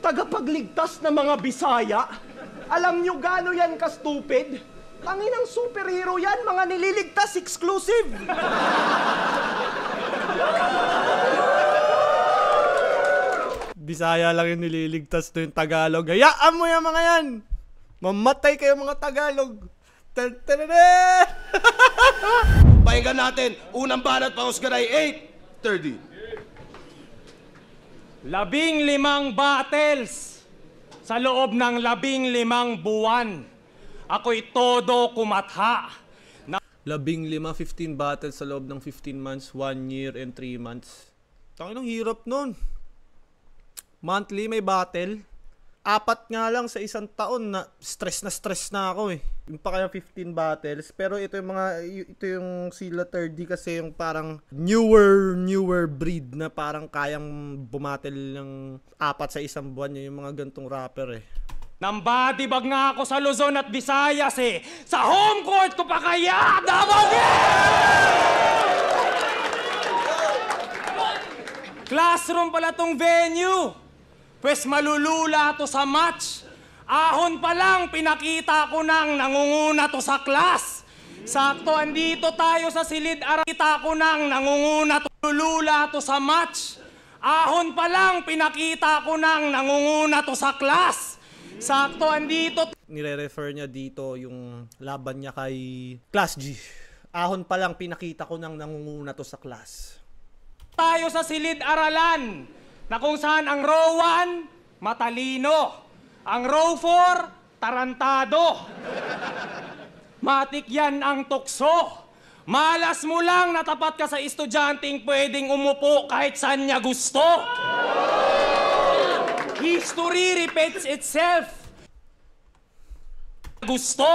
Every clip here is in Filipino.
tagapagligtas ng mga Bisaya. Alam nyo gaano yan ka-stupid? Tanginang superhero yan, mga nililigtas exclusive. Bisaya lang yung nililigtas to yung Tagalog. Hayaan mo yung mga yan! Mamatay kayo mga Tagalog! Pakinggan natin, unang banat pahusgan ay 8:30. 15 battles sa loob ng 15 buwan. Ako'y todo kumatha. 15 battles sa loob ng 15 months, 1 year and 3 months. Tanginang hirap nun. Monthly may battle. 4 nga lang sa isang taon na stress na ako eh. Yung pa kaya 15 battles. Pero ito yung sila 30 kasi yung parang newer breed na parang kayang bumattle ng 4 sa isang buwan. Yung mga gantong rapper eh. Nambadibag nga ako sa Luzon at Visayas eh. Sa home court ko pa kaya dabog Classroom pala tong venue. Pwes malulula to sa match. Ahon pa lang, pinakita ko nang nangunguna to sa class. Sakto, andito tayo sa silid-aralan. Pinakita ko nang nangunguna to. Lulula to sa match. Ahon pa lang, pinakita ko nang nangunguna to sa class. Sakto, andito. Nire-refer niya dito yung laban niya kay Class G. Ahon pa lang, pinakita ko nang nangunguna to sa class. Tayo sa silid-aralan na kung saan ang row 1, matalino. Ang row 4, tarantado. Matik yan ang tukso. Malas mo lang na tapat ka sa estudyanteng pwedeng umupo kahit saan niya gusto. History repeats itself. Gusto.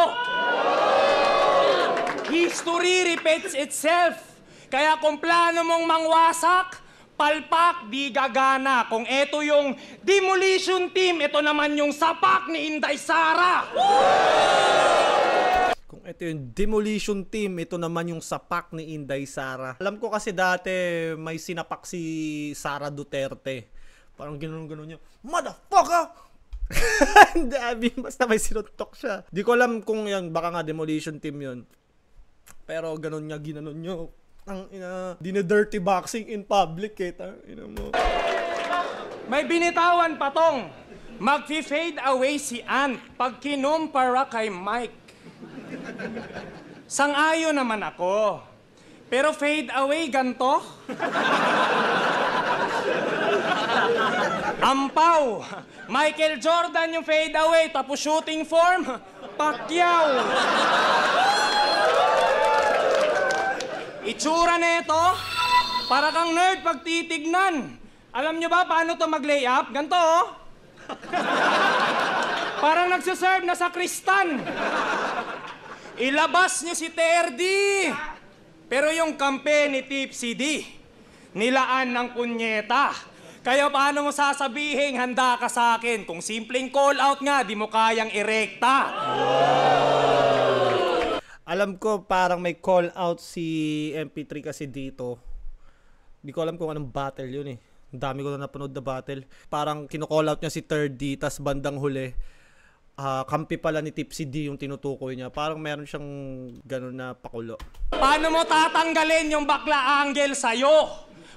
History repeats itself. Kaya kung plano mong mangwasak, palpak, di gagana. Kung ito yung demolition team, ito naman yung sapak ni Inday Sara. Kung ito yung demolition team, ito naman yung sapak ni Inday Sara. Alam ko kasi dati may sinapak si Sara Duterte. Parang gano'n niya, motherfucker! Hindi, basta may sinuntok siya. Di ko alam kung yan, baka nga demolition team yun. Pero gano'n niya, ginanon niyo. Ang dina-dirty boxing in public eh. Mo. May binitawan pa tong. Mag-fade away si Ant pag kinumpara kay Mike. Sang-ayo naman ako. Pero fade away ganto? Ampaw. Michael Jordan yung fade away tapos shooting form, Pacquiao. Itsura nito, para kang nerd pag titignan. Alam nyo ba paano to mag-layup? Ganto, oh. Parang nagsaserve na sa kristan. Ilabas nyo si Terdy. Pero yung kampe ni Tipsy D, nilaan ng punyeta. Kaya paano mo sasabihin, handa ka sa akin? Kung simpleng call out nga, di mo kayang irekta. Alam ko parang may call out si MP3 kasi dito. Hindi ko alam kung anong battle yun eh. Ang dami ko na napanood na battle. Parang kino-call out niya si 3D, tas bandang huli. Kampi pala ni Tipsy D yung tinutukoy niya. Parang meron siyang ganun na pakulo. Paano mo tatanggalin yung bakla angle sa'yo?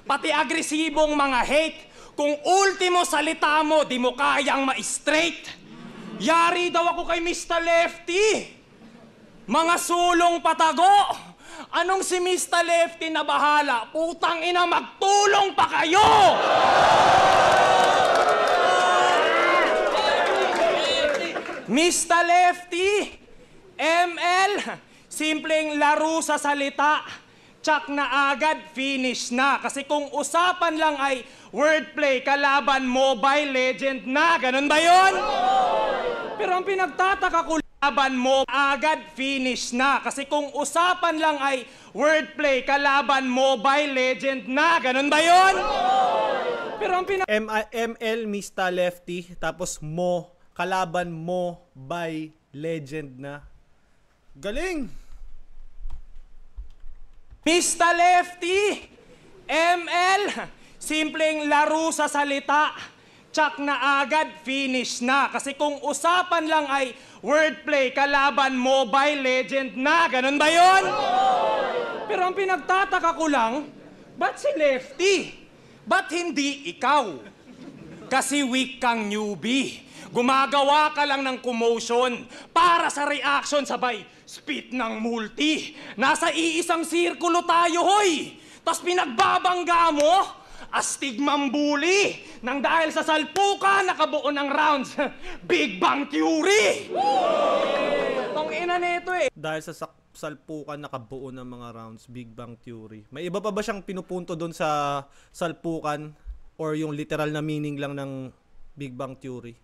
Pati agresibong mga hate. Kung ultimo salita mo, di mo kayang ma-straight. Yari daw ako kay Mr. Lefty. Mga sulong patago! Anong si Mr. Lefty na bahala? Putang ina, magtulong pa kayo! Mr. Lefty, ML, simpleng laro sa salita. Tsak na agad, finish na. Kasi kung usapan lang ay wordplay, kalaban Mobile Legend na. Ganun ba yun? Pero ang pinagtataka ko, kalaban mo agad finish na. Kasi kung usapan lang ay wordplay, kalaban Mobile Legend na. Ganun ba yun? Pero ang ML Mr. Lefty, tapos mo, kalaban mo by Legend na. Galing! Mr. Lefty, ML, simpleng laro sa salita. tsak na agad, finish na. Kasi kung usapan lang ay wordplay, kalaban Mobile Legend na. Ganun ba yun? Pero ang pinagtataka ko lang, ba't si Lefty? Ba't hindi ikaw? Kasi weak kang newbie. Gumagawa ka lang ng commotion para sa reaction sabay spit ng multi. Nasa iisang sirkulo tayo, hoy! Tas pinagbabangga mo, astig mambuli. Nang dahil sa salpukan, nakabuo ng rounds. Big Bang Theory! Tong ina nito eh. Dahil sa salpukan nakabuo ng mga rounds, Big Bang Theory. May iba pa ba siyang pinupunto doon sa salpukan or yung literal na meaning lang ng Big Bang Theory?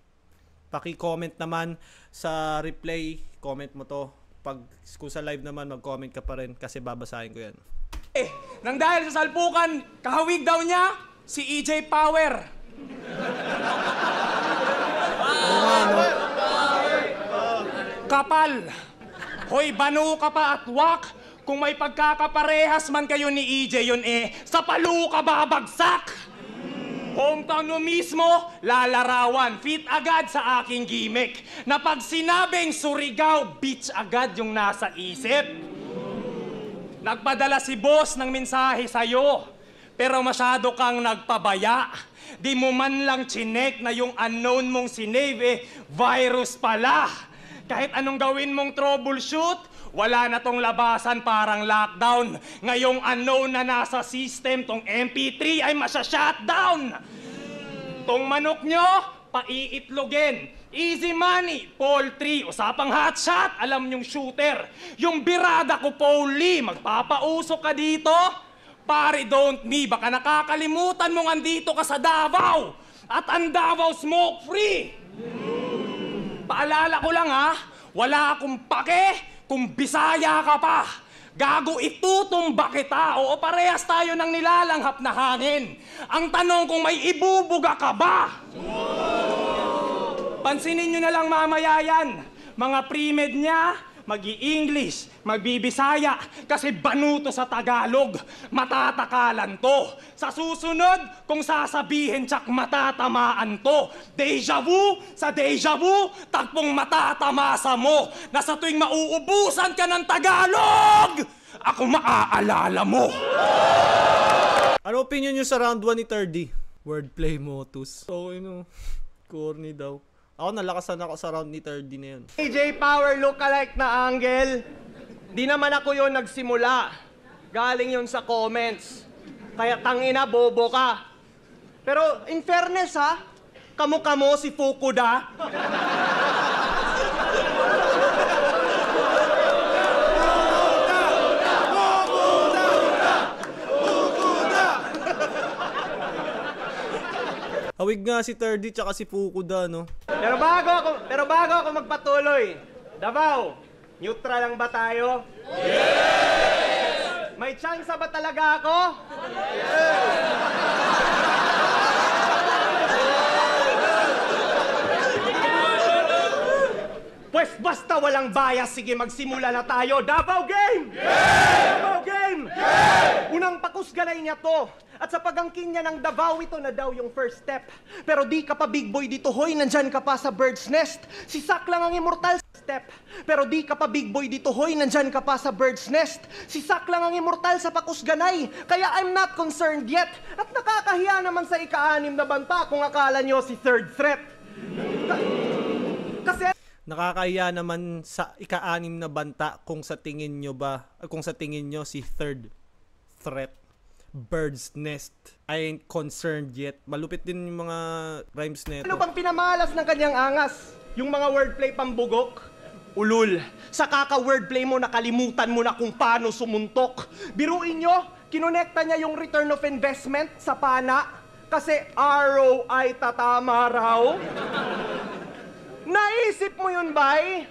Paki-comment naman sa replay, comment mo to. Kung sa live naman, mag-comment ka pa rin kasi babasahin ko yan. Nang dahil sa salpukan, kahawig daw niya, si EJ Power. Kapal. Hoy, banu ka pa at wak. Kung may pagkakaparehas man kayo ni EJ, yun sa palu ka babagsak. Hometown mo mismo, lalarawan. Fit agad sa aking gimmick. Na pag sinabing Surigao, bitch agad yung nasa isip. Nagpadala si boss ng mensahe sa'yo, pero masyado kang nagpabaya. Di mo man lang chinek na yung unknown mong sinave, virus pala. Kahit anong gawin mong troubleshoot, wala na tong labasan, parang lockdown. Ngayong unknown na nasa system, tong MP3 ay masya-shutdown. Tong manok nyo, paiitlogin. Easy money, poultry, usapang hotshot, alam yung shooter. Yung birada ko, Pauli, magpapausok ka dito? Pare, don't me, baka nakakalimutan mong andito ka sa Davao. At ang Davao smoke free. Paalala ko lang ha, wala akong pake kung Bisaya ka pa. Gago, itutumba kita. Oo, parehas tayo ng nilalanghap na hangin. Ang tanong kung may ibubuga ka ba? Pansinin nyo na lang mamaya yan. Mga pre-med niya, mag-i-English, magbibisaya, kasi banuto sa Tagalog. Matatakalan to. Sa susunod, kung sasabihin tsak matatamaan to. Deja vu, sa deja vu, takpong matatamasa mo. Na sa tuwing mauubusan ka ng Tagalog, ako maaalala mo. Ano opinion nyo sa round 1 ni 30? Wordplay motus. So, corny daw. Ako, nalakasan ako sa round ni 30 na yun. EJ Power lookalike na angle. Di naman ako yun nagsimula. Galing yun sa comments. Kaya tangina, bobo ka. Pero in fairness ha, kamukha mo si Fukuda. Hawig nga si 30 tsaka si Fukuda, no? Pero bago ako magpatuloy, Davao, neutral lang ba tayo? Yes! May chance ba talaga ako? Pues basta walang bias, sige magsimula na tayo. Davao game! Yeah! Davao game! Yeah! Unang pakusgalay niya to. At sa pagangkin niya ng Davao, ito na daw yung first step. Pero di ka pa big boy dito, hoy, nandyan ka pa sa bird's nest. Si Sak lang ang immortal step. Pero di ka pa big boy dito, hoy, nandyan ka pa sa bird's nest. Si Sak lang ang immortal sa pakusganay. Kaya I'm not concerned yet. At nakakahiya naman sa ika-6 na banta kung akala nyo si third threat. Kasi Nakakahiya naman sa ika-6 na banta kung sa tingin nyo si third threat. Bird's nest. I ain't concerned yet. Malupit din yung mga rhymes nito. ano bang pinamalas ng kanyang angas? Yung mga wordplay pambugok? Ulul. Sa kaka-wordplay mo, nakalimutan mo na kung paano sumuntok. Biruin nyo, kinonekta niya yung return of investment sa pana kasi ROI tatama raw. Naisip mo yun, bay?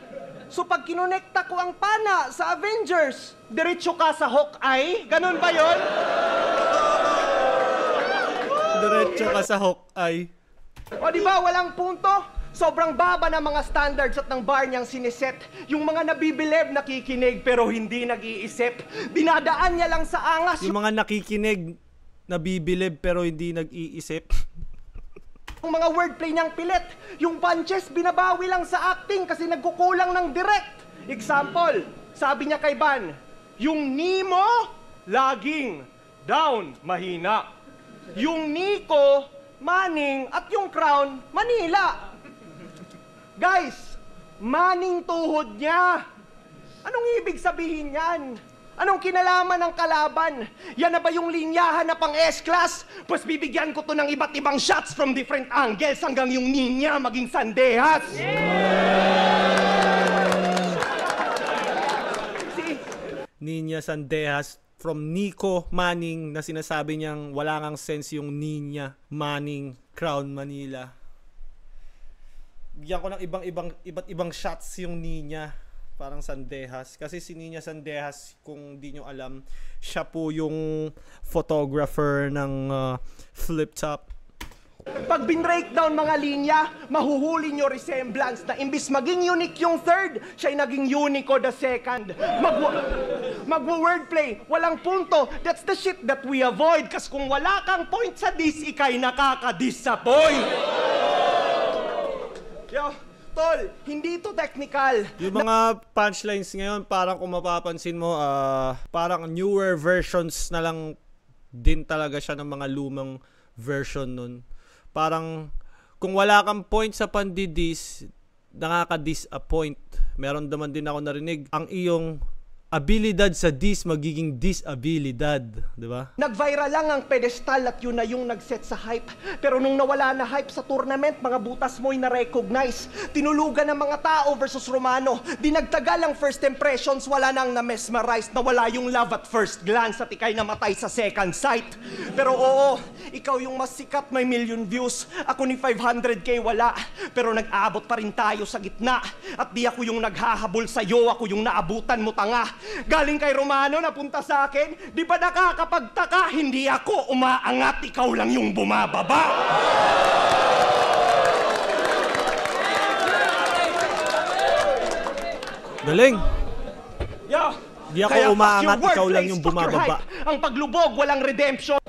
So pag kinonekta ko ang pana sa Avengers, diretso ka sa Hawkeye? Ganun ba yun? Diretso ka sa Hawkeye. O di ba walang punto? Sobrang baba ng mga standards at ng bar niyang siniset. Yung mga nabibilib, nakikinig pero hindi nag-iisip. Dinadaan niya lang sa angas. Yung mga nakikinig, nabibilib pero hindi nag-iisip. Yung mga wordplay niyang pilit. Yung punches, binabawi lang sa acting kasi nagkukulang ng direct. Example, sabi niya kay Van, yung ni mo, laging down, mahina. Yung ni ko, Manning, at yung crown, Manila. Guys, Manning tuhod niya. Anong ibig sabihin yan? Anong kinalaman ng kalaban? Yan na ba yung linyahan na pang S-class? Pues bibigyan ko to ng iba't ibang shots from different angles hanggang yung ninya maging sandehas. Ninya Sandehas from Nico Manning na sinasabi niyang wala ngang sense yung Ninya Manning Crown Manila. Bigyan ko ng iba't ibang shots yung Ninya. Parang Sandehas. Kasi si Ninya Sandehas, kung di nyo alam, siya po yung photographer ng Flip Top. Pag bin-breakdown mga linya, mahuhuli nyo resemblance na imbis maging unique yung third, siya'y naging unico the second. Magwo-wordplay, walang punto. That's the shit that we avoid. Kasi kung wala kang point sa dis, ikay nakaka-disappoint. Yo, tol, hindi to technical. Yung mga punchlines ngayon, parang kung mapapansin mo, parang newer versions na lang din talaga siya ng mga lumang version nun. Parang kung wala kang point sa pandidis, nakaka-disappoint. Meron naman din ako narinig, ang iyong abilidad sa dis magiging disabilidad, di ba? Nag-viral lang ang pedestal at yun na yung nag-set sa hype. Pero nung nawala na hype sa tournament, mga butas mo'y na-recognize. Tinulugan ng mga tao versus Romano. Di nagtagal ang first impressions, wala nang na-mesmerize. Nawala yung love at first glance at ikay namatay sa second sight. Pero oo, ikaw yung mas sikat, may million views. Ako ni 500k wala. Pero nag-aabot pa rin tayo sa gitna. At di ako yung naghahabol sa'yo, ako yung naabutan mo tanga. Galing kay Romano, napunta sa akin. Di ba nakakapagtaka? Hindi ako umaangat, ikaw lang yung bumababa. Galing! Yo, Di ako kaya umaangat, fuck your ikaw lang wordplays, yung fuck your bumababa. hype. Ang paglubog, walang redemption.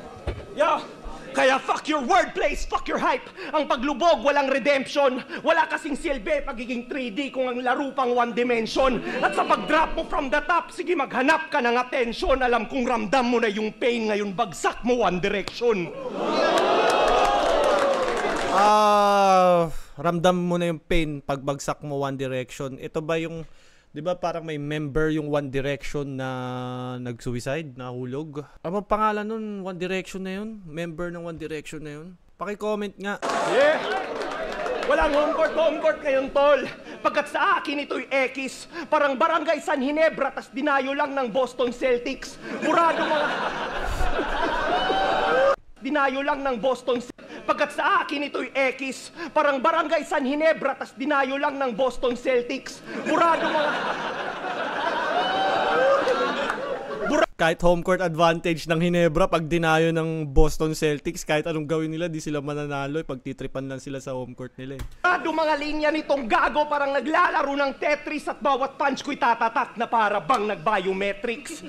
Yo, kaya fuck your wordplays, fuck your hype. Ang paglubog, walang redemption. Wala kasing silbi, pagiging 3D kung ang laro pang one dimension. At sa pag-drop mo from the top, sige maghanap ka ng attention. Alam kong ramdam mo na yung pain, ngayon bagsak mo one direction. Ramdam mo na yung pain pagbagsak mo One Direction. Ito ba yung, di ba parang may member yung One Direction na nag-suicide, nahulog? Ano bang pangalan nun? One Direction na yun? Member ng One Direction na yun? Paki-comment nga. Yeah! Walang home court ngayon, tol. Pagkat sa akin ito'y X, parang Barangay San Ginebra, tas dinayo lang ng Boston Celtics. Burado mga... Dinayo lang ng Boston Celtics. Pagkat sa akin ito'y X, parang Barangay San Ginebra, tas dinayo lang ng Boston Celtics. Burado mga... Kahit home court advantage ng Ginebra, pag dinayo ng Boston Celtics, kahit anong gawin nila, di sila mananalo. Pagtitripan lang sila sa home court nila. Burado mga linya nitong gago, parang naglalaro ng Tetris at bawat punch ko'y tatatak na para bang nag-biometrics.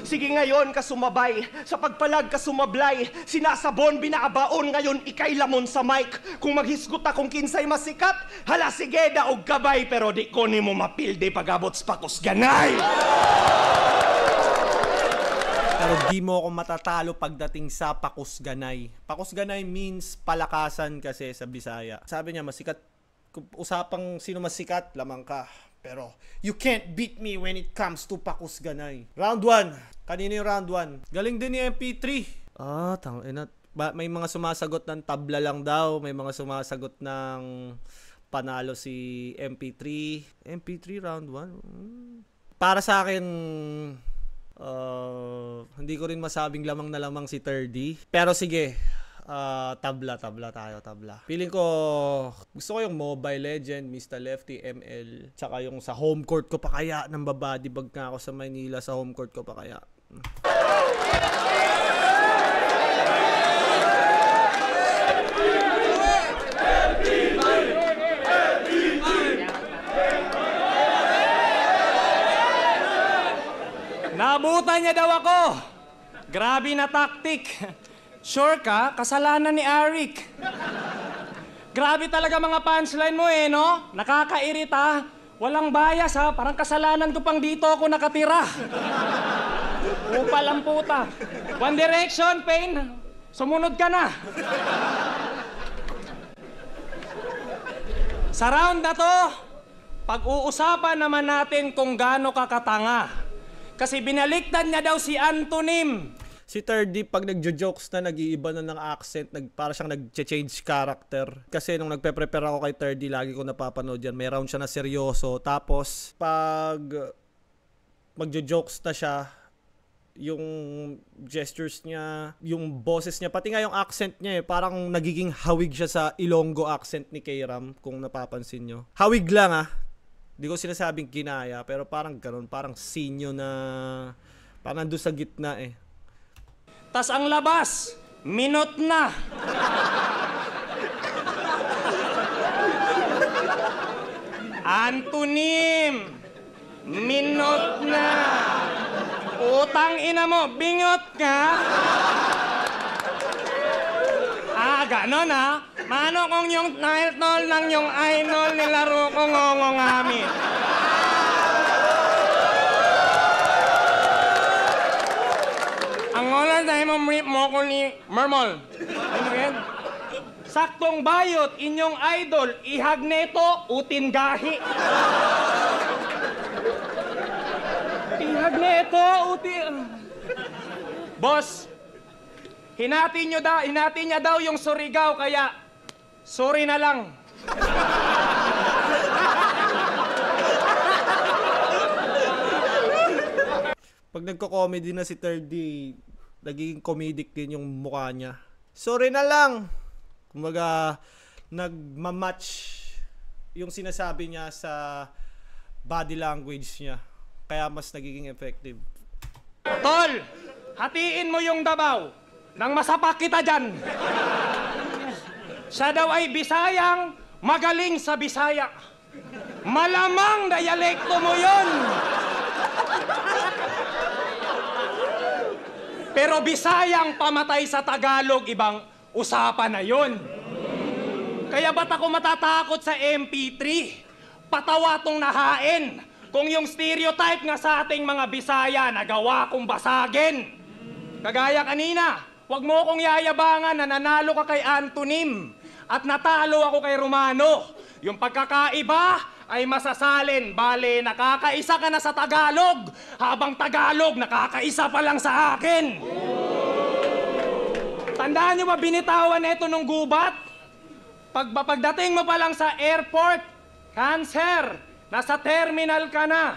Sige ngayon ka sumabay, sa pagpalag ka sumablay, sinasabon, binaabaon, ngayon ikay lamon sa mic. Kung maghisgot akong kinsay masikat, hala sige daog kabay, pero di ko ni mo mapilde pag-abot sa pakos ganay. Pero di mo ako matatalo pagdating sa pakusganay. Pakusganay means palakasan kasi sa Bisaya. Sabi niya, masikat, usapang sino masikat, lamang ka. Pero, you can't beat me when it comes to pakusganay. Round 1. Kanino yung round 1? Galing din ni MP3. Tangina. May mga sumasagot ng tabla lang daw. May mga sumasagot ng panalo si MP3. MP3 round 1? Para sa akin, hindi ko rin masabing lamang na lamang si 30. Pero sige, tabla tayo. Feeling ko, gusto ko yung Mobile Legend, Mr. Lefty, ML. Tsaka yung sa home court ko pa kaya, nang babadi bag nga ako sa Maynila, sa home court ko pa kaya. Nabutan niya daw ako. Grabe na tactic. Sure ka, kasalanan ni Arik. Grabe talaga mga punchline mo eh, no? Nakakairita. Walang bias ha, parang kasalanan ko pang dito ako nakatira. Upal ang puta. One Direction, Pain. Sumunod ka na. Sa round na to, pag-uusapan naman natin kung gaano ka katanga. Kasi binaliktad niya daw si Antonym. Si 3D, pag nagjo-jokes na, nag-iiba na ng accent, para siyang nag-change character. Kasi nung nagpe-prepare ako kay 3D, lagi ko napapanood yan. May round siya na seryoso. Tapos, pag magjo-jokes na siya, yung gestures niya, yung boses niya, pati nga yung accent niya parang nagiging hawig siya sa Ilonggo accent ni K-Ram, kung napapansin nyo. Hawig lang Hindi ko sinasabing kinaya, pero parang ganun, parang sinyo na, parang nandun sa gitna Tas ang labas, minot na. Antonym, minot na. Utang ina mo, bingot ka? Ganon Mano kung yung title ng yung idol nilaro ko ngongongamit. Ang ngolan dahil mo ko ni Mermol. Ano yan? Saktong bayot, inyong idol, ihagneto, utin gahi. Ihagneto, utin... Boss, hinati niya daw yung Surigao, kaya sorry na lang. Pag nagko-comedy na si 3D, nagiging comedic din yung mukha niya. Sorry na lang. Kumbaga, nagmamatch yung sinasabi niya sa body language niya. Kaya mas nagiging effective. Tol, hatiin mo yung Davao nang masapak kita dyan. Siya daw ay Bisayang magaling sa Bisaya. Malamang dialekto mo yon. Pero Bisayang pamatay sa Tagalog, ibang usapan na yon. Kaya ba't ako matatakot sa MP3? Patawa tong nahain. Kung yung stereotype nga sa ating mga Bisaya, nagawa kong basagin. Kagaya kanina, wag mo kong yayabangan na nanalo ka kay Antonym at natalo ako kay Romano. Yung pagkakaiba ay masasalin. Bale, nakakaisa ka na sa Tagalog, habang Tagalog nakakaisa pa lang sa akin. Tandaan nyo ba binitawan ito nung gubat? Pagdating mo pa lang sa airport, cancer, nasa terminal ka na.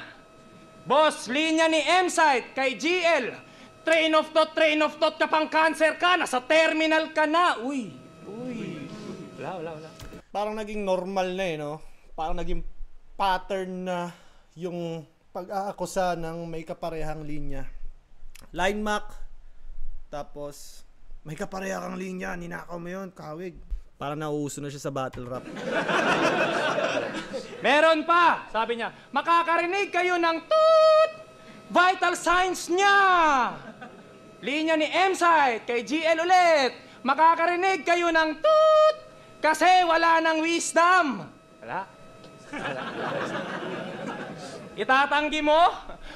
Boss, linya ni M-Site kay GL, train of thought ka pang cancer ka, nasa terminal ka na. Uy. Wala. Parang naging normal na no? Parang naging pattern na yung pag-aakusa ng may kaparehang linya. Line Mac, tapos may kaparehang linya, ninakaw mo yun, kawig. Parang nauuso na siya sa battle rap. Meron pa, sabi niya, makakarinig kayo ng toot! Vital signs niya! Linya ni M-Site kay GL ulit, makakarinig kayo ng toot! Kasi wala ng wisdom. Wala. Itatanggi mo?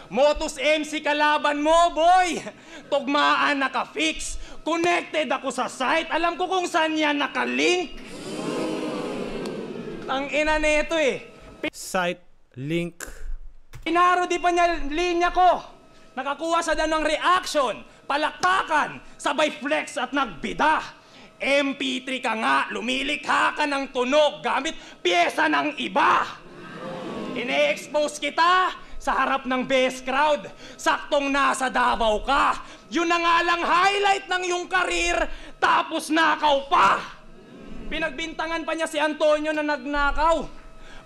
Motus MC kalaban mo, boy! Tugmaan naka-fix. Connected ako sa site. Alam ko kung saan yan nakalink. Ang ina nito Site, link. Pinarodi pa niya linya ko. Nakakuha sa ng reaction, palakpakan, sabay flex at nagbida. MP3 ka nga, lumilikha ka ng tunog gamit pyesa ng iba. Ine-expose kita sa harap ng best crowd. Saktong nasa Davao ka. Yun na nga lang highlight ng iyong karir, tapos nakaw pa. Pinagbintangan pa niya si Antonio na nagnakaw.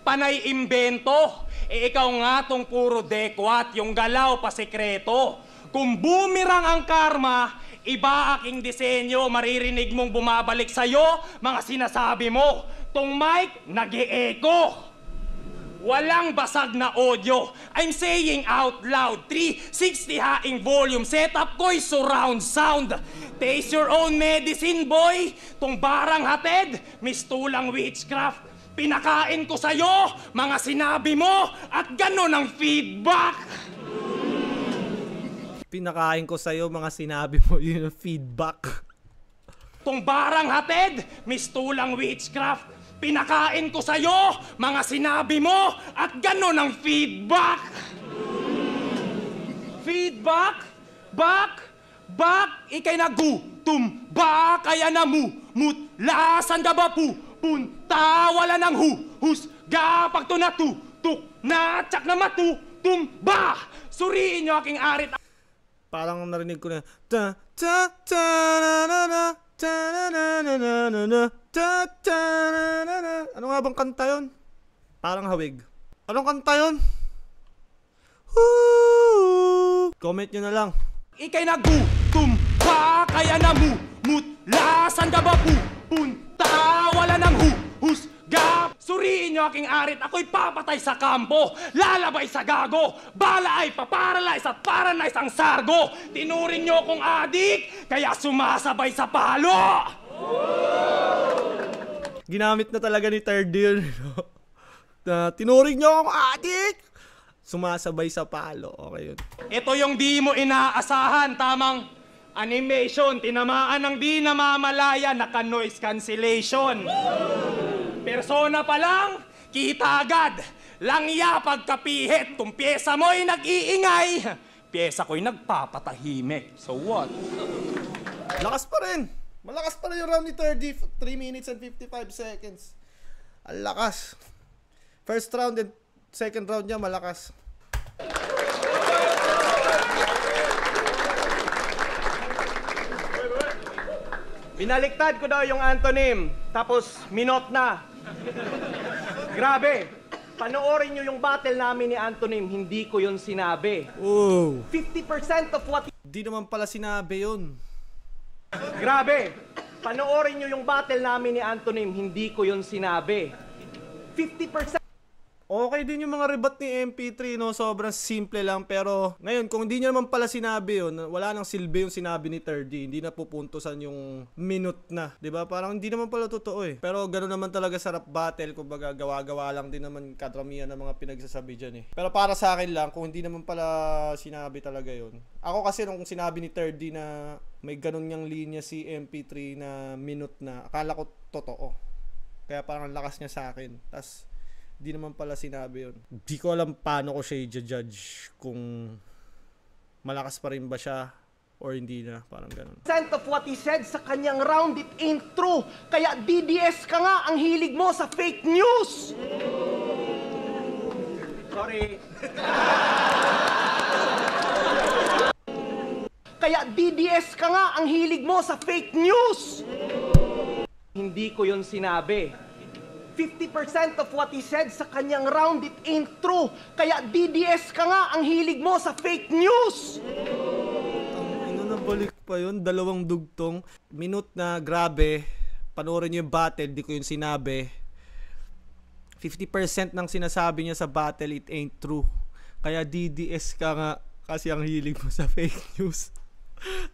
Panay imbento. Ikaw nga tong puro dekwat, yung galaw pa sekreto. Kung bumirang ang karma, iba aking disenyo, maririnig mong bumabalik sa'yo mga sinasabi mo. Tong mic, nag-e-echo. Walang basag na audio. I'm saying out loud. 360 haing volume. Setup ko'y surround sound. Taste your own medicine, boy. Tong barang hatid, mistulang witchcraft. Pinakain ko sa'yo, mga sinabi mo, at gano'n ang feedback. Pinakain ko sa'yo, mga sinabi mo, yun yung feedback. Tong barang hatid, mistulang witchcraft. Pinakain ko sa'yo, mga sinabi mo, at gano'n ang feedback. Feedback? Back? Ikay nagutom. Ba kaya na mut. Lasan ka ba punta? Wala ng husga. Pag to natutuk na tsak na matutumba. Suriin niyo aking arit. Parang narinig ko na ta ta ta na na na ta na na na na na na ta ta na na na. Ano nga bang kanta yun? Parang hawig. Anong kanta yun? Comment nyo na lang. Ikay nagutom ba kaya na mut. Lasan ka ba punta? Wala ng husga. Suriin niyo aking arit, ako'y papatay sa kampo. Lalabay sa gago. Bala ay paparalyze at paralyze ang sargo. Tinuring niyo akong adik, kaya sumasabay sa palo. Ginamit na talaga ni Third Year. Tinuring nyo akong adik! Sumasabay sa palo. Okay yun. Ito yung di mo inaasahan, tamang animation. Tinamaan ng di namamalaya, naka-noise cancellation. Persona pa lang, kita agad. Langya pagkapihit, kung pyesa mo'y nag-iingay, pyesa ko'y nagpapatahimik. So what? Lakas pa rin. Malakas pa rin yung round ni 3 minutes and 55 seconds. Ang lakas. First round and second round niya malakas. Binaliktad ko daw yung antonym, tapos minot na. Grabe. Panoorin nyo yung battle namin ni Antonym, hindi ko yun sinabi. Oh. 50% of what... Di naman pala sinabi yun. Grabe. Panoorin nyo yung battle namin ni Antonym, hindi ko yun sinabi. 50%... Okay din yung mga rebat ni MP3, no? Sobrang simple lang. Pero ngayon, kung hindi niya naman pala sinabi yun, wala nang silbi yung sinabi ni 3D. Hindi na pupuntusan yung minute na. 'Di ba? Parang hindi naman pala totoo eh. Pero gano'n naman talaga sa rap battle. Kumbaga, gawa-gawa lang din naman kadramihan ng mga pinagsasabi dyan eh. Pero para sa akin lang, kung hindi naman pala sinabi talaga yun. Ako kasi nung sinabi ni 3D na may ganun niyang linya si MP3 na minute na, akala ko totoo. Kaya parang lakas niya sa akin. Tas di naman pala sinabi yun. Di ko alam paano ko siya i-judge kung malakas pa rin ba siya or hindi na. Parang ganun. of what he said sa kanyang round, it ain't true. Kaya DDS ka nga, ang hilig mo sa fake news. Sorry. Kaya DDS ka nga, ang hilig mo sa fake news. Hindi ko yun sinabi. 50% of what he said sa kanyang round, it ain't true. Kaya DDS ka nga, ang hilig mo sa fake news. Ano na balik pa yun? Dalawang dugtong. Minute na, grabe. Panoorin niyo yung battle, di ko yun sinabi. 50% ng sinasabi niya sa battle, it ain't true. Kaya DDS ka nga, kasi ang hilig mo sa fake news.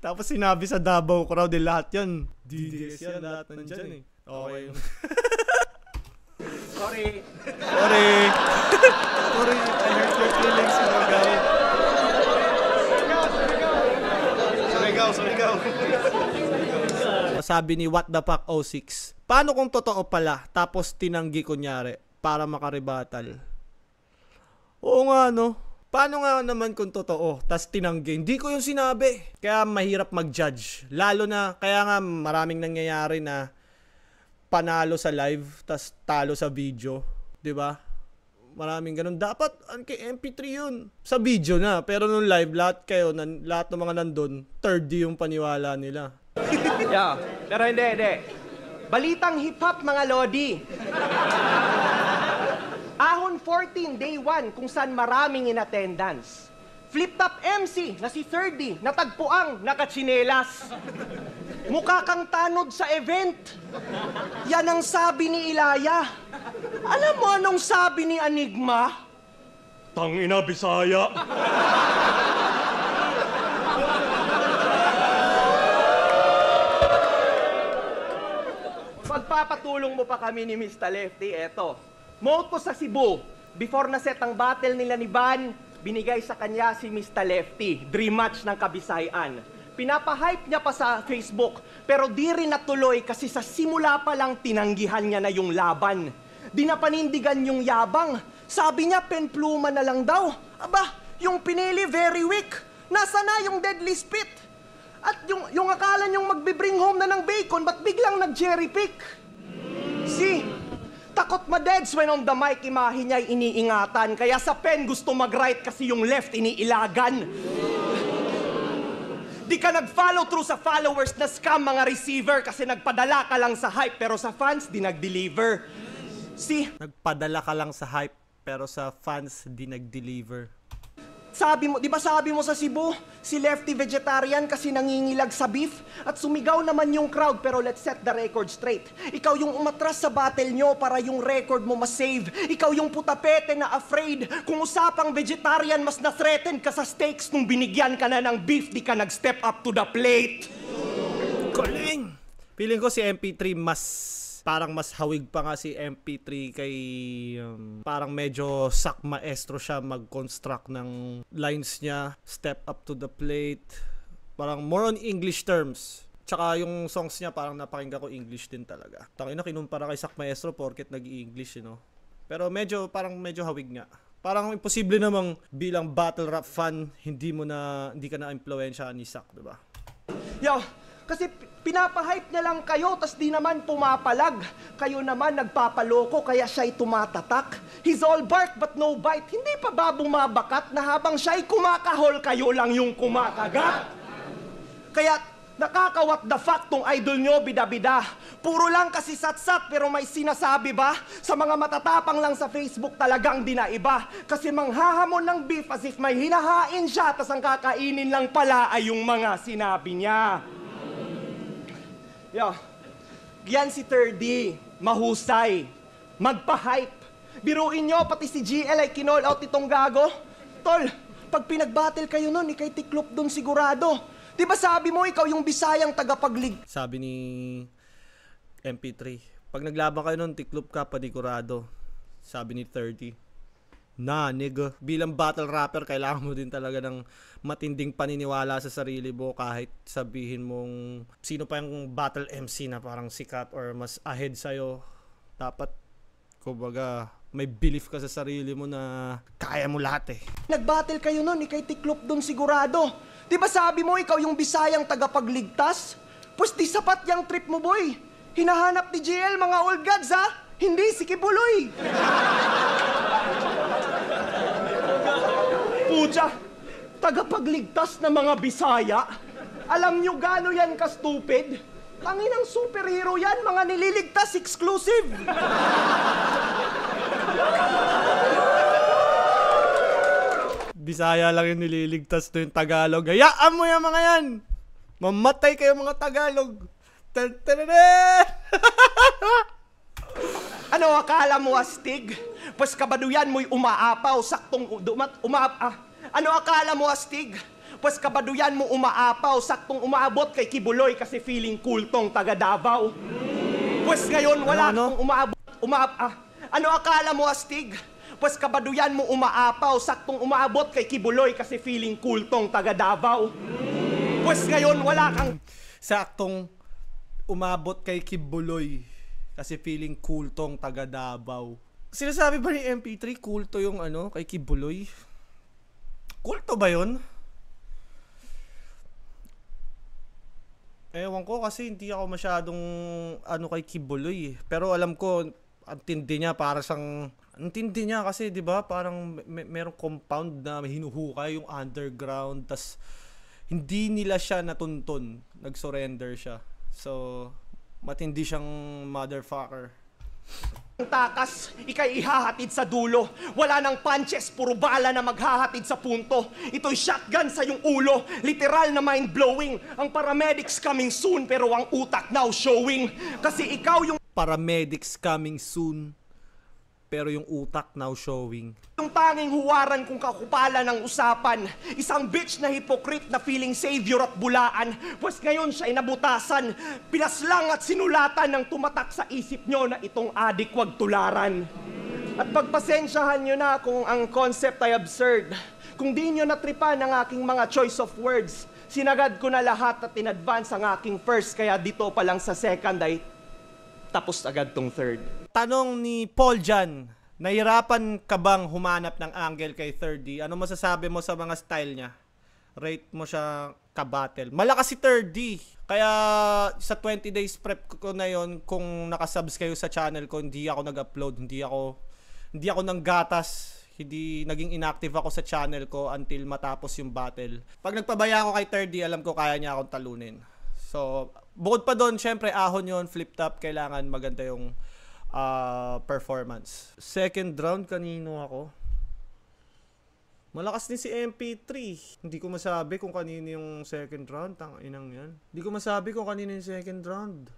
Tapos sinabi sa Davao crowd, lahat yan. DDS yan, lahat nandyan eh. Okay. Sorry. Sorry. Sorry, I hurt your feelings, Surigao. Surigao. Sabi ni What the Fuck 06, paano kung totoo pala, tapos tinanggi kunyari, para makaribatal? Oo nga, no? Paano nga naman kung totoo, tas tinanggi? Hindi ko yung sinabi. Kaya mahirap mag-judge. Lalo na, kaya nga maraming nangyayari na panalo sa live, tas talo sa video, 'di ba? Maraming ganun. Dapat kay MP3 yun. Sa video na, pero nung live lahat ng mga nandun, 3D yung paniwala nila. Yeah, pero hindi. Balitang hip-hop mga lodi. Ahon 14, day 1, kung saan maraming in attendance. Flip-top MC na si 3D, natagpuang nakatsinelas. Mukha kang tanod sa event. Yan ang sabi ni Ilaya. Alam mo ano Anong sabi ni Enigma? Tangina, Bisaya. Pagpapatulong mo pa kami ni Mr. Lefty, eto. Mode ko sa Cebu. Before na set ang battle nila ni Van, binigay sa kanya si Mr. Lefty. Dream match ng Kabisayan. Pinapahype niya pa sa Facebook, pero di rin natuloy kasi sa simula pa lang tinanggihan niya na yung laban. Di na panindigan yung yabang. Sabi niya, penpluma na lang daw. Aba, yung pinili very weak. Nasa na yung deadly spit? At yung akala niyong magbe-bring home na ng bacon, ba't biglang nag-cherry pick? See, takot ma-deads when on the mic, imahe niya'y iniingatan. Kaya sa pen gusto mag-write kasi yung left iniilagan. Di ka nag-follow through sa followers na scam mga receiver kasi nagpadala ka lang sa hype pero sa fans di nag-deliver. See, Nagpadala ka lang sa hype, pero sa fans di nag-deliver. sabi mo, di ba sabi mo sa Cebu, si Lefty vegetarian kasi nangingilag sa beef? At sumigaw naman yung crowd, pero let's set the record straight. Ikaw yung umatras sa battle nyo para yung record mo ma-save. Ikaw yung putapete na afraid. Kung usapang vegetarian, mas na-threaten ka sa stakes nung binigyan ka na ng beef, di ka nag-step up to the plate. Galing! Feeling ko si MP3 parang mas hawig pa nga si MP3 kay parang medyo sak maestro siya mag-construct ng lines niya, step up to the plate, parang more on English terms. Tsaka yung songs niya parang napakinggan ko English din talaga. Tangina, kinumpara kay sak maestro porket nag-i-English, you know. Pero parang medyo hawig nga. Parang imposible namang bilang battle rap fan hindi ka na impluwensya ni Sak, diba? Yo, kasi pinapahype niya lang kayo, tas di naman pumapalag. Kayo naman nagpapaloko, kaya siya'y tumatatak. He's all bark but no bite. Hindi pa ba bumabakat na habang siya'y kumakahol, kayo lang yung kumakagat? Kaya nakaka-what the fuck tong idol nyo, bida-bida. Puro lang kasi satsat pero may sinasabi ba? Sa mga matatapang lang sa Facebook talagang dinaiba. Kasi manghahamon ng beef as if may hinahain siya, tas ang kakainin lang pala ay yung mga sinabi niya. Yo, yan si 3D, mahusay, magpa-hype. Biruin nyo, pati si GL ay kinall out itong gago. Tol, pag pinag-battle kayo nun, ikay tiklop dun sigurado. Di ba sabi mo, ikaw yung Bisayang tagapaglig... Sabi ni MP3, pag naglaban kayo nun, tiklop ka, panigurado. Sabi ni 30. Na, nigga. Bilang battle rapper, kailangan mo din talaga ng matinding paniniwala sa sarili mo kahit sabihin mong sino pa yung battle MC na parang sikat or mas ahead sa'yo. Dapat, kumbaga, may belief ka sa sarili mo na kaya mo lahat eh. Nag-battle kayo nun, ikay tiklop dun sigurado. Di ba sabi mo, ikaw yung Bisayang tagapagligtas? Pues di sapat yung trip mo, boy. Hinahanap ni GL mga old gods, ha? Hindi si Kibuloy. Pucha, tagapagligtas na mga Bisaya. Alam nyo gaano yan ka-stupid? Tanginang superhero yan, mga nililigtas exclusive. Bisaya lang yung nililigtas to yung Tagalog. Hayaan mo yung mga yan! Mamatay kayo mga Tagalog! Ano akala mo, astig? Pues kabaduyan mo'y umaapaw, saktong Ano akala mo, astig? Pues kabaduyan mo umaapaw, saktong umaabot kay Kibuloy kasi feeling cool tong taga Davao. Pues ngayon wala kang Ano akala mo, astig? Pues kabaduyan mo umaapaw, saktong umaabot kay Kibuloy kasi feeling cool tong taga Davao. Pues ngayon wala kang Saktong umabot kay Kibuloy kasi feeling cool tong taga Davao. Sinasabi ba ni MP3 cool to yung kay Kibuloy? Cool to ba yun? Ewan ko kasi hindi ako masyadong kay Kibuloy eh. Pero alam ko ang tindi niya para sang kasi 'di ba parang merong compound na hinuhukay yung underground tas hindi nila siya natuntun, nag-surrender siya. So matindi siyang motherfucker. takas, ikay ihahatid sa dulo. Wala nang punches, puro bala na maghahatid sa punto. Ito'y shotgun sa yung ulo, literal na mind-blowing. Ang paramedics coming soon, pero ang utak now showing. Kasi ikaw yung Paramedics coming soon. pero yung utak now showing. Yung tanging huwaran kong kakupalan ng usapan, isang bitch na hypocrite na feeling savior at bulaan, pues ngayon siya ay nabutasan, pinaslang at sinulatan ng tumatak sa isip nyo na itong adik wag tularan. At pagpasensyahan nyo na kung ang concept ay absurd, kung di nyo natripan ang aking mga choice of words, sinagad ko na lahat at in-advance ang aking first, kaya dito pa lang sa second ay tapos agad tong third. Tanong ni Paul Jan, nahirapan ka bang humanap ng angle kay 3D? Ano masasabi mo sa mga style niya? Rate mo siya ka-battle. Malakas si 3D. Kaya sa 20 days prep ko na yon, kung nakasubs kayo sa channel ko, hindi ako nag-upload, hindi ako nang gatas. Hindi naging inactive ako sa channel ko until matapos yung battle. Pag nagpabaya ako kay 3D, alam ko kaya niya akong talunin. So, bukod pa doon, syempre ahon yon, flip top, kailangan maganda yung performance. Second round, kanino ako? Malakas din si MP3. Hindi ko masabi kung kanino yung second round. Tanginang yan. Hindi ko masabi kung kanino yung second round.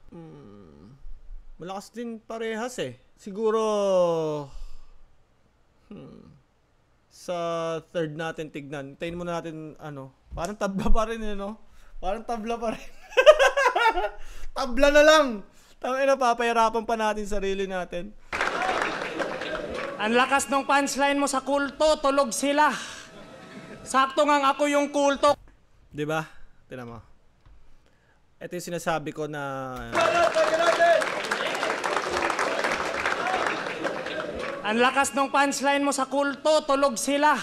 Malakas din parehas eh. Siguro sa third natin tignan. Tayin muna natin parang tabla pa rin Parang tabla pa rin. Tabla na lang. Tangina, papahirapan pa natin sarili natin. Ang lakas ng punchline mo sa kulto, tulog sila. Sakto ngang ako yung kulto. Diba? Tignan mo. Ito yung sinasabi ko na... Ang lakas ng punchline mo sa kulto, tulog sila.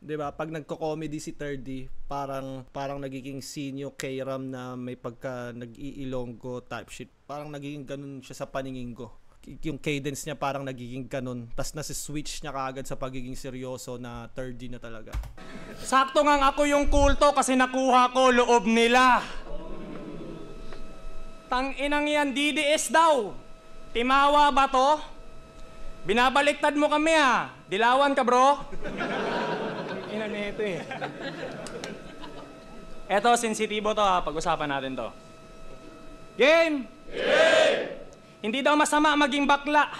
Diba? Pag nagko-comedy si 3D, parang nagiging sinyo K-Ram na may pagka nag-iilonggo type shit. Parang nagiging ganun siya sa paningin ko. Yung cadence niya parang nagiging ganun. Tas nasi-switch niya kaagad sa pagiging seryoso na 3D na talaga. Sakto ngang ako yung kulto kasi nakuha ko loob nila. Tanginang yan, DDS daw. Timawa ba to? Binabaliktad mo kami ha. Dilawan ka bro. Ina nito eh. Eto, sensitibo to ha. Pag-usapan natin to. Game! Game! Hindi daw masama maging bakla.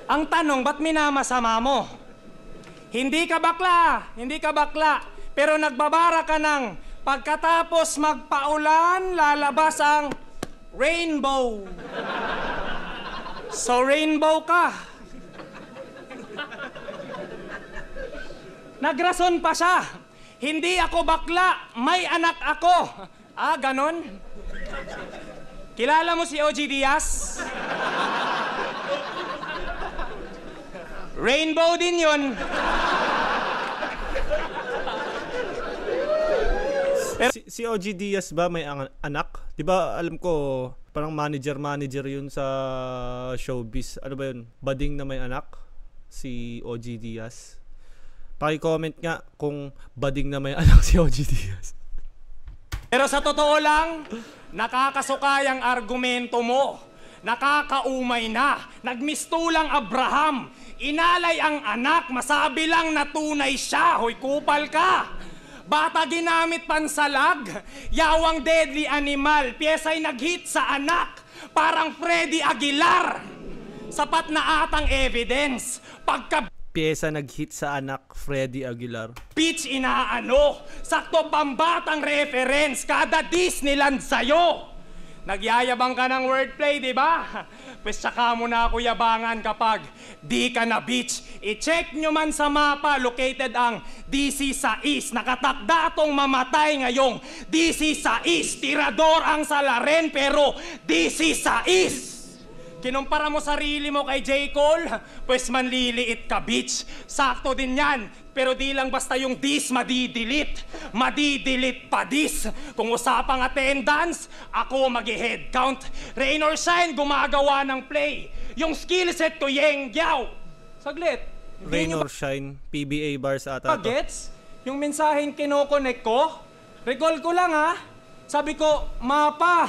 Ang tanong, ba't minamasama mo? Hindi ka bakla. Hindi ka bakla. Pero nagbabara ka ng pagkatapos magpaulan, lalabas ang rainbow. So rainbow ka. Nagrason pa siya. Hindi ako bakla, may anak ako. Ah, ganon? Kilala mo si OG Diaz? Rainbow din yun. Si OG Diaz ba may anak? 'Di ba alam ko parang manager yun sa showbiz. Ano ba yun? Bading na may anak? Si OG Diaz. Paki-comment nga kung bading na may anak si OG Diaz. Pero sa totoo lang, nakakasukay ang argumento mo. Nakakaumay na. Nagmistulang Abraham. Inalay ang anak, masabi lang na tunay siya. Hoy, kupal ka. Bata ginamit pansalag. Yawang deadly animal. Piyesa'y nag-hit sa anak. Parang Freddy Aguilar. Sapat na atang evidence. Pagka Pyesa nag-hit sa anak, Freddy Aguilar. pitch inaano, sakto pambatang reference, kada Disneyland sa'yo. Nagyayabang ka ng wordplay, di ba? Pues saka mo na ako yabangan kapag di ka na bitch. I-check nyo man sa mapa, located ang DC sa East. Nakatakda atong mamatay ngayong DC sa East. Tirador ang Salaren pero DC sa East. Kinumpara mo sarili mo kay J. Cole, pues manliliit ka, bitch. Sakto din yan, pero di lang basta yung dis madidelete. Madidelete pa dis. Kung usapang attendance, ako mag-head count. Rain or shine, gumagawa ng play. Yung skill set ko, Yeng Giao. Saglit. Rain or shine, PBA bars ata to. Gets? Yung mensaheng kinokonek ko, recall ko lang ha. Sabi ko, mapa,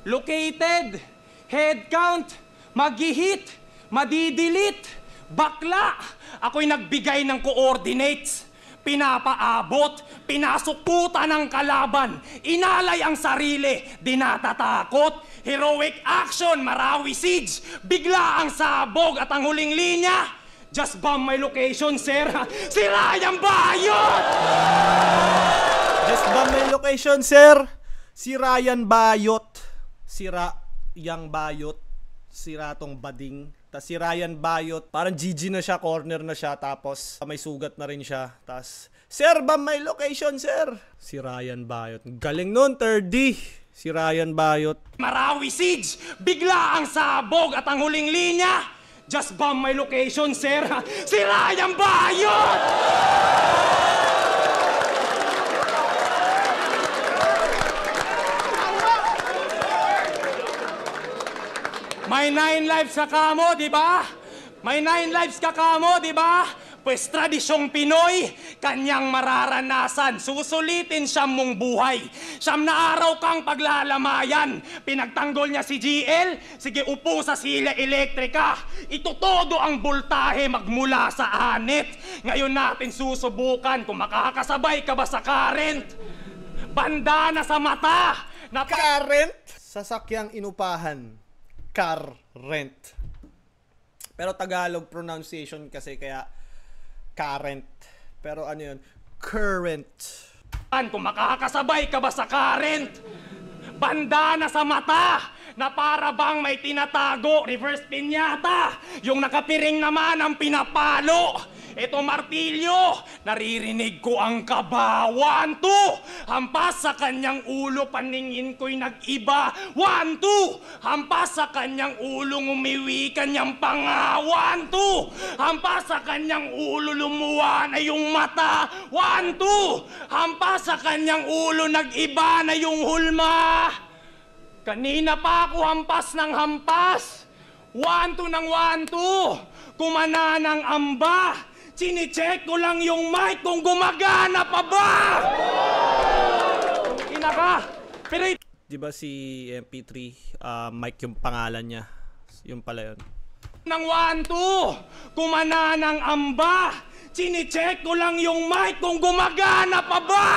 located, head count, mag-hit, madidelete, bakla. Ako'y nagbigay ng coordinates. pinapaabot, pinasukutan ng kalaban, inalay ang sarili, di natatakot, heroic action, Marawi Siege, bigla ang sabog at ang huling linya, just bomb my location, sir, si Ryan Bayot! Just bomb my location, sir. Si Ryan Bayot. Si Ryan Bayot. Si Ratong Bading. Tapos si Ryan Bayot, parang GG na siya, corner na siya, tapos may sugat na rin siya. Tapos, sir, bomb my location, sir. Si Ryan Bayot. Galing nun, 3D. Si Ryan Bayot. Marawi Siege, bigla ang sabog at ang huling linya, just bomb my location, sir, si Ryan Bayot! May 9 lives ka kamo, di ba? May 9 lives ka kamo, di ba? Pues tradisyong Pinoy, kanyang mararanasan. Susulitin siyang mong buhay. Siyam na araw kang paglalamayan. Pinagtanggol niya si GL, sige upo sa silya elektrika. Ito todo ang voltahe magmula sa anit. Ngayon natin susubukan kung makakasabay ka ba sa current. Bandana sa mata. Current? Sasakyang inupahan. Car rent. Pero Tagalog pronunciation kasi kaya current. Pero ano yun? Current. Kung makakasabay ka ba sa current? Bandana sa mata na para bang may tinatago, reverse pinyata. Yung nakapiring naman ang pinapalo. Ito martilyo, naririnig ko ang kaba. 1, 2, hampas sa kanyang ulo, paningin ko'y nag-iba. 1, 2, hampas sa kanyang ulo, umiwi kanyang panga. 1, 2, hampas sa kanyang ulo, lumuwa na yung mata. 1, 2, hampas sa kanyang ulo, nag-iba na yung hulma. Kanina pa ako hampas ng hampas. 1, 2 ng 1, 2, kumana ng amba. Sinicheck ko lang yung mic kung gumagana pa ba! Ina ka! Pero Di ba si MP3, Mike yung pangalan niya? Yung pala yun. ng 1, 2, kumana ng amba. Sinicheck ko lang yung mic kung gumagana pa ba!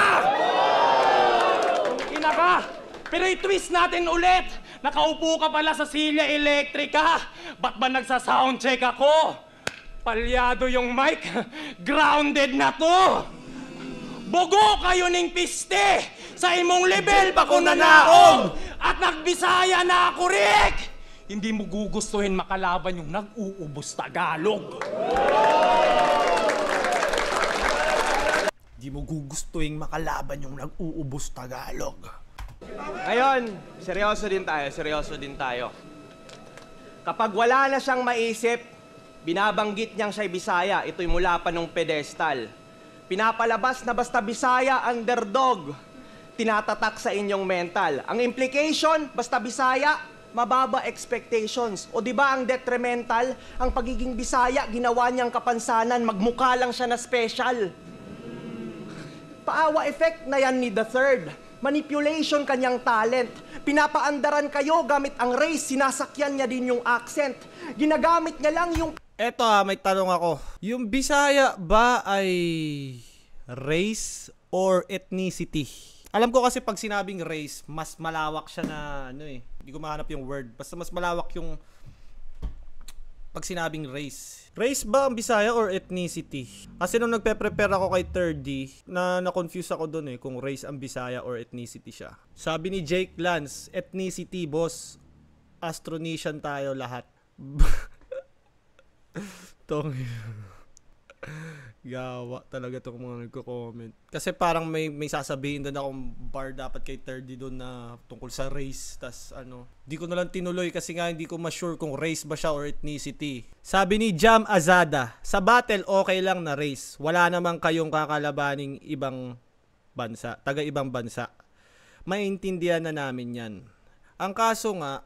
Ina ka! Pero i-twist natin ulit. Nakaupo ka pala sa silya elektrika. Ba't ba nagsa-soundcheck ako? Palyado yung mic. Grounded na to. Bugo kayo ning piste. Sa imong level pa ko nanaog. At nagbisaya na ako, Rick. Hindi mo gugustuhin makalaban yung nag-uubos Tagalog. Di mo gugustuhin makalaban yung nag-uubos Tagalog. Ngayon, seryoso din tayo. Kapag wala na siyang maisip, binabanggit niyang siya'y Bisaya, ito'y mula pa nung pedestal. Pinapalabas na basta Bisaya, underdog. Tinatatak sa inyong mental. Ang implication, basta Bisaya, mababa expectations. O di ba ang detrimental, ang pagiging Bisaya, ginawa niyang kapansanan, magmukha lang siya na special. Paawa effect na yan ni The Third. Manipulation kanyang talent. Pinapaandaran kayo gamit ang race, sinasakyan niya din yung accent. Ginagamit niya lang yung... Eto may tanong ako. Yung Bisaya ba ay race or ethnicity? Alam ko kasi pag sinabing race, mas malawak siya na ano eh. Hindi ko mahanap yung word. Basta mas malawak yung pag sinabing race. Race ba ang Bisaya or ethnicity? Kasi nung nagpe-prepare ako kay 3D, na-confuse ako dun eh kung race ang Bisaya or ethnicity siya. Sabi ni Jake Lance, ethnicity boss. Astronesian tayo lahat. Tong gawa talaga tong mga nagko-comment. Kasi parang may sasabihin doon akong bar dapat kay 3D doon na tungkol sa race. Tas ano, di ko na lang tinuloy kasi nga hindi ko ma-sure kung race ba siya or ethnicity. Sabi ni Jam Azada, sa battle okay lang na race. Wala namang kayong kakalabaning ibang bansa, taga ibang bansa. Maintindihan na namin yan. Ang kaso nga,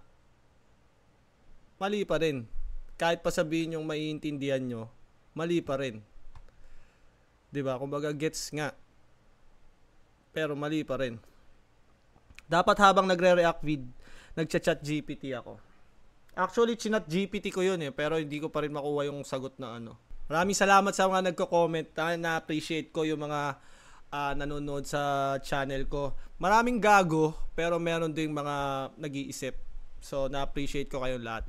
mali pa rin. Kahit pa sabihin yung maiintindihan nyo, mali pa rin. Diba? Kumbaga gets nga. Pero mali pa rin. Dapat habang nagre-react nagchat-chat GPT ako. Actually, chinat GPT ko yun eh. Pero hindi ko pa rin makuha yung sagot na ano. Maraming salamat sa mga nagko-comment. Na-appreciate ko yung mga nanonood sa channel ko. Maraming gago, pero meron ding mga nag-iisip. So, na-appreciate ko kayong lahat.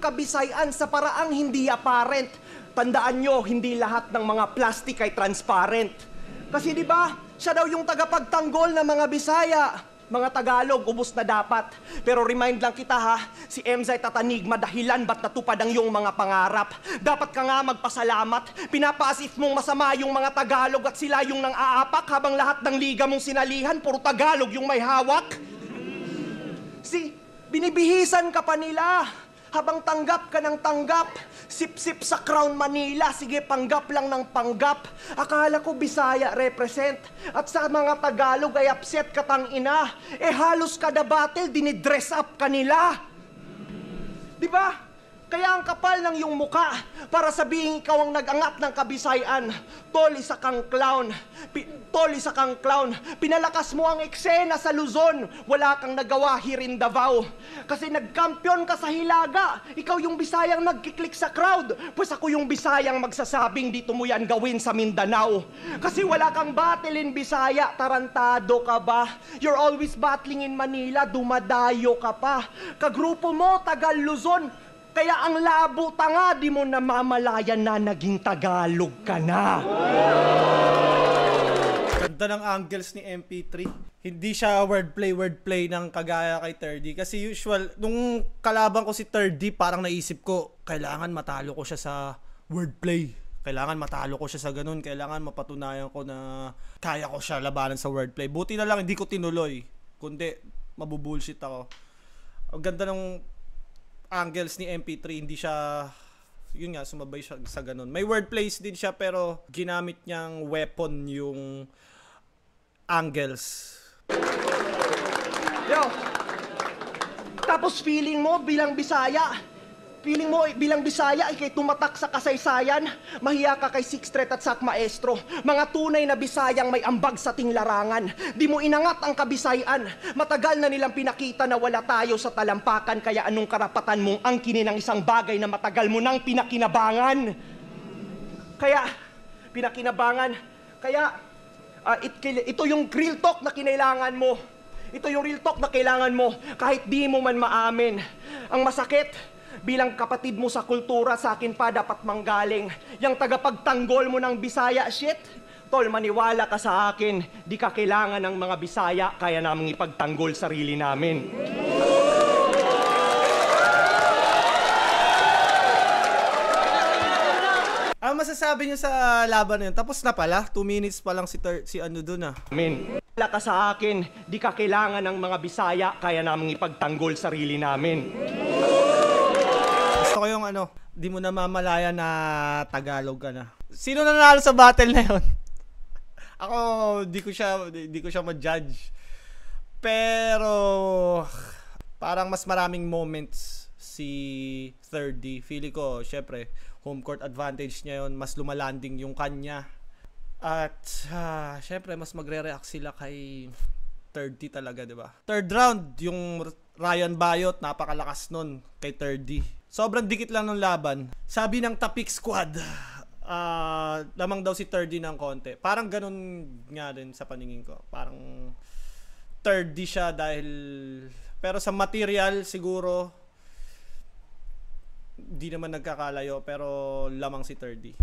Kabisayan sa paraang hindi apparent. Tandaan nyo, hindi lahat ng mga plastic ay transparent. Kasi di ba, siya daw yung tagapagtanggol ng mga Bisaya. Mga Tagalog, ubos na dapat. Pero remind lang kita ha, si MZ at Enigma dahilan ba't natupad ang iyong mga pangarap. Dapat ka nga magpasalamat. Pinapaasif mong masama yung mga Tagalog at sila yung nang aapak habang lahat ng liga mong sinalihan, puro Tagalog yung may hawak. Binibihisan ka pa nila. Habang tanggap ka ng tanggap, sip-sip sa Crown Manila, sige panggap lang ng panggap. Akala ko Bisaya represent, at sa mga Tagalog ay upset ka tang ina. Halos kada battle, dinidress up ka nila. Diba? Kaya ang kapal ng iyong muka para sabihin ikaw ang nag-angat ng Kabisayan. Tol, isa kang clown. Tol, isa kang clown. Pinalakas mo ang eksena sa Luzon. Wala kang nagawa here in Davao. Kasi nagkampiyon ka sa Hilaga. Ikaw yung Bisayang nagkiklik sa crowd. Pues ako yung Bisayang magsasabing dito mo yan gawin sa Mindanao. Kasi wala kang battle in Bisaya. Tarantado ka ba? You're always battling in Manila. Dumadayo ka pa. Kagrupo mo, Tagal Luzon. Kaya ang labo tanga, di mo namamalayan na naging Tagalog ka na. Ganda ng angles ni MP3. Hindi siya wordplay ng kagaya kay 3D. Kasi usual, nung kalaban ko si 3D, parang naisip ko, kailangan matalo ko siya sa wordplay. Kailangan matalo ko siya sa ganun. Kailangan mapatunayan ko na kaya ko siya labanan sa wordplay. Buti na lang hindi ko tinuloy. Kundi, mabubullshit ako. Ang ganda ng angles ni MP3, hindi siya, yun nga, sumabay siya sa ganun. May wordplays din siya, pero ginamit niyang weapon yung angles. Yo, tapos feeling mo bilang Bisaya, ikay tumatak sa kasaysayan, mahiya ka kay Six Threat at Sak Maestro. Mga tunay na Bisayang may ambag sa ting larangan. Di mo inangat ang Kabisayan. Matagal na nilang pinakita na wala tayo sa talampakan, kaya anong karapatan mong angkinin ang isang bagay na matagal mo nang pinakinabangan? Ito yung real talk na kinailangan mo. Ito yung real talk na kailangan mo, kahit di mo man maamin. Ang masakit, bilang kapatid mo sa kultura, sa akin pa dapat manggaling. Yang tagapagtanggol mo ng Bisaya shit. Tol, maniwala ka sa akin, di ka kailangan ng mga Bisaya, kaya namang ipagtanggol sarili namin. Ang masasabi niyo sa laban na yun, tapos na pala, 2 minutes pa lang si ano dun ah. Amen. Maniwala ka sa akin, di ka kailangan ng mga Bisaya, kaya namang ipagtanggol sarili namin. Gusto ko yung di mo na mamalaya na Tagalog ka na. Sino nanalo sa battle na yun? Ako, di ko siya ma-judge. Pero, parang mas maraming moments si 3D. Feeling ko, syempre, home court advantage niya yun. Mas lumalanding yung kanya. At, syempre, mas magre-react sila kay 3D talaga, di ba? Third round, yung Ryan Bayot, napakalakas nun kay 3D. Sobrang dikit lang ng laban. Sabi ng Tapik Squad, lamang daw si 3D ng konti. Parang ganun nga din sa paningin ko. Parang 3D siya dahil... Pero sa material, siguro, di naman nagkakalayo. Pero lamang si 3D.